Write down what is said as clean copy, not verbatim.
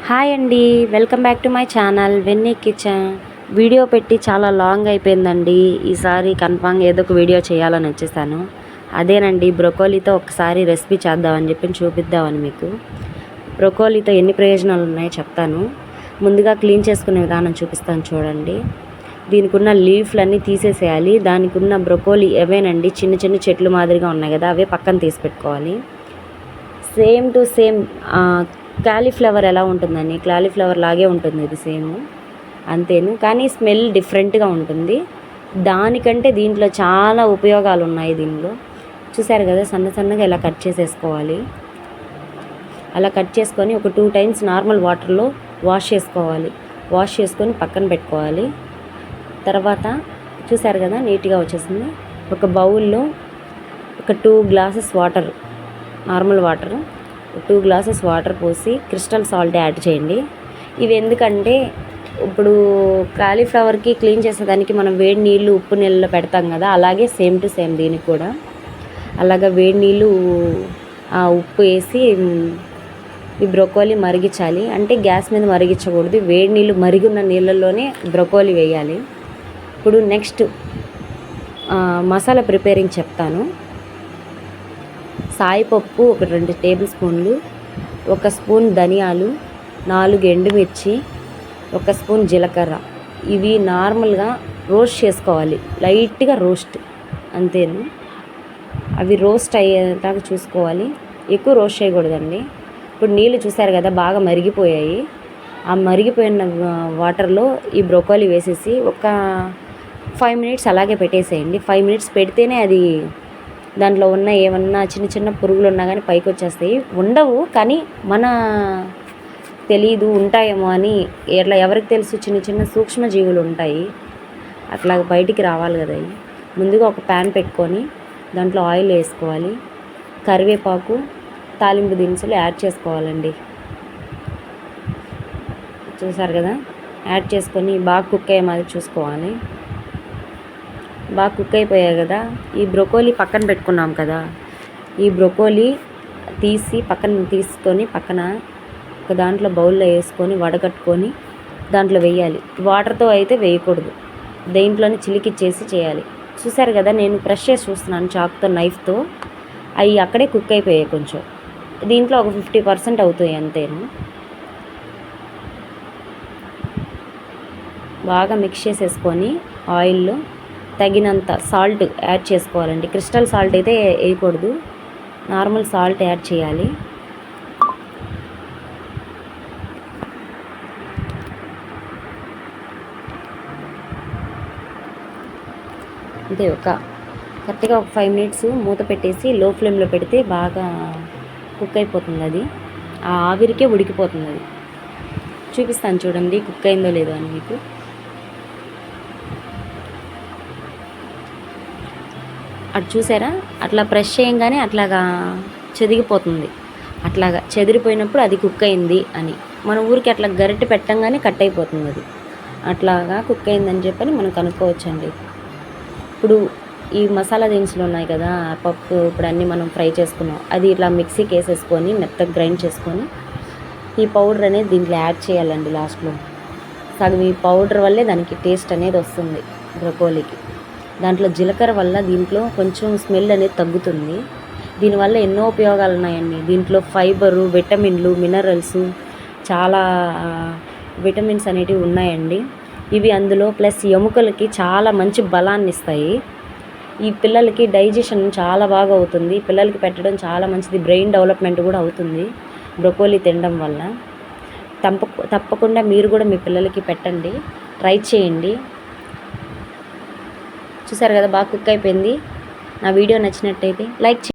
Hi అండి, welcome back to my channel Venny kitchen. Video పెట్టి చాలా లాంగ్ అయిపోయిందండి. ఈసారి కన్ఫామ్గా ఏదో ఒక వీడియో చేయాలని వచ్చేసాను. అదేనండి, బ్రొకోలీతో ఒకసారి రెసిపీ చేద్దామని చెప్పి చూపిద్దామని మీకు. బ్రొకోలీతో ఎన్ని ప్రయోజనాలు ఉన్నాయో చెప్తాను. ముందుగా క్లీన్ చేసుకునే విధానం చూపిస్తాను చూడండి. దీనికి ఉన్న లీఫ్లన్నీ తీసేసేయాలి. దానికి ఉన్న బ్రొకోలీ అవేనండి, చిన్న చిన్న చెట్లు మాదిరిగా ఉన్నాయి కదా, అవే పక్కన తీసి పెట్టుకోవాలి. సేమ్ టు సేమ్ క్యాలీఫ్లవర్ ఎలా ఉంటుందని, క్యాలీఫ్లవర్ లాగే ఉంటుంది ఇది, సేమ్ అంతేను, కానీ స్మెల్ డిఫరెంట్గా ఉంటుంది. దానికంటే దీంట్లో చాలా ఉపయోగాలు ఉన్నాయి. దీనిలో చూసారు కదా, సన్న సన్నగా ఇలా కట్ చేసేసుకోవాలి. అలా కట్ చేసుకొని ఒక 2 టైమ్స్ నార్మల్ వాటర్లో వాష్ చేసుకోవాలి. వాష్ చేసుకొని పక్కన పెట్టుకోవాలి. తర్వాత చూసారు కదా, నీట్గా వచ్చేసింది. ఒక బౌల్లో ఒక 2 glasses water, normal water, 2 glasses water పోసి క్రిస్టల్ సాల్ట్ యాడ్ చేయండి. ఇవి ఎందుకంటే ఇప్పుడు కాలీఫ్లవర్కి క్లీన్ చేసేదానికి మనం వేడి నీళ్ళు ఉప్పు నీళ్ళలో పెడతాం కదా, అలాగే సేమ్ టు సేమ్ దీనికి కూడా అలాగా వేడి నీళ్ళు ఉప్పు వేసి ఈ బ్రొకోలీ మరిగించాలి. అంటే గ్యాస్ మీద మరిగించకూడదు, వేడి నీళ్ళు మరిగిన నీళ్ళల్లోనే బ్రొకోలీ వేయాలి. ఇప్పుడు నెక్స్ట్ మసాలా ప్రిపేరింగ్ చెప్తాను. సాయిపప్పు ఒక 2 టేబుల్ స్పూన్లు, 1 స్పూన్ ధనియాలు, 4 ఎండుమిర్చి, 1 స్పూన్ జీలకర్ర. ఇవి నార్మల్గా రోస్ట్ చేసుకోవాలి, లైట్గా రోస్ట్, అంతేను. అవి రోస్ట్ అయ్యేలాగా చూసుకోవాలి, ఎక్కువ రోస్ట్ చేయకూడదండి. ఇప్పుడు నీళ్ళు చూసారు కదా, బాగా మరిగిపోయాయి. ఆ మరిగిపోయిన వాటర్లో ఈ బ్రొకోలీ వేసేసి ఒక 5 మినిట్స్ అలాగే పెట్టేసేయండి. 5 మినిట్స్ పెడితేనే అది దాంట్లో ఉన్న ఏమన్నా చిన్న చిన్న పురుగులు ఉన్నా కానీ పైకి వచ్చేస్తాయి. ఉండవు కానీ మన తెలీదు, ఉంటాయేమో అని. ఎట్లా ఎవరికి తెలుసు, చిన్న చిన్న సూక్ష్మజీవులు ఉంటాయి, అట్లా బయటికి రావాలి కదా. ముందుగా ఒక ప్యాన్ పెట్టుకొని దాంట్లో ఆయిల్ వేసుకోవాలి. కరివేపాకు, తాలింపు దినుసులు యాడ్ చేసుకోవాలండి. చూసారు కదా, యాడ్ చేసుకొని బాగా కుక్ అయ్యే మాదిరి చూసుకోవాలి. బాగా కుక్ అయిపోయాయి కదా, ఈ బ్రొకోలీ పక్కన పెట్టుకున్నాం కదా, ఈ బ్రొకోలీ తీసి పక్కన తీసుకొని పక్కన ఒక దాంట్లో బౌల్లో వేసుకొని వడగట్టుకొని దాంట్లో వేయాలి. వాటర్తో అయితే వేయకూడదు, దేంట్లోనే చిలికిచ్చేసి చేయాలి. చూసారు కదా, నేను ప్రెస్ చేసి చూస్తున్నాను చాక్తో, నైఫ్తో. అవి అక్కడే కుక్ అయిపోయాయి కొంచెం. దీంట్లో ఒక 50% అవుతాయి అంతేను. బాగా మిక్స్ చేసేసుకొని ఆయిల్లో తగినంత సాల్ట్ యాడ్ చేసుకోవాలండి. క్రిస్టల్ సాల్ట్ అయితే వేయకూడదు, నార్మల్ సాల్ట్ యాడ్ చేయాలి. అంతే, కరెక్ట్గా ఒక 5 మినిట్స్ మూత పెట్టేసి లో ఫ్లేమ్లో పెడితే బాగా కుక్ అయిపోతుంది. అది ఆ ఆవిరికే ఉడికిపోతుంది. అది చూపిస్తాను చూడండి, కుక్ అయిందో లేదో అని మీకు. అటు చూసారా, అట్లా ప్రెస్ చేయంగానే అట్లాగా చెదిగిపోతుంది. అట్లాగా చెదిరిపోయినప్పుడు అది కుక్ అయింది అని. మన ఊరికి అట్లా గరిటె పెట్టంగానే కట్ అయిపోతుంది. అది అట్లాగా కుక్ అయిందని చెప్పని మనం కనుక్కోవచ్చండి. ఇప్పుడు ఈ మసాలా దినుసులు ఉన్నాయి కదా, పప్పు ఇప్పుడు అన్నీ మనం ఫ్రై చేసుకున్నాం, అది ఇట్లా మిక్సీకి వేసేసుకొని మెత్తగా గ్రైండ్ చేసుకొని ఈ పౌడర్ అనేది దీంట్లో యాడ్ చేయాలండి. లాస్ట్లో సగం ఈ పౌడర్ వల్లే దానికి టేస్ట్ అనేది వస్తుంది బ్రొకోలీకి. దాంట్లో జీలకర్ర వల్ల దీంట్లో కొంచెం స్మెల్ అనేది తగ్గుతుంది. దీనివల్ల ఎన్నో ఉపయోగాలు ఉన్నాయండి. దీంట్లో ఫైబరు, విటమిన్లు, మినరల్స్, చాలా విటమిన్స్ అనేటివి ఉన్నాయండి. ఇవి అందులో ప్లస్ ఎముకలకి చాలా మంచి బలాన్ని ఇస్తాయి. ఈ పిల్లలకి డైజెషన్ చాలా బాగా అవుతుంది. పిల్లలకి పెట్టడం చాలా మంచిది, బ్రెయిన్ డెవలప్మెంట్ కూడా అవుతుంది బ్రొకోలీ తినడం వల్ల. తప్పకుండా మీరు కూడా మీ పిల్లలకి పెట్టండి, ట్రై చేయండి. చూసారు కదా, బాగా కుక్ అయిపోయింది. నా వీడియో నచ్చినట్టయితే లైక్ చేయండి.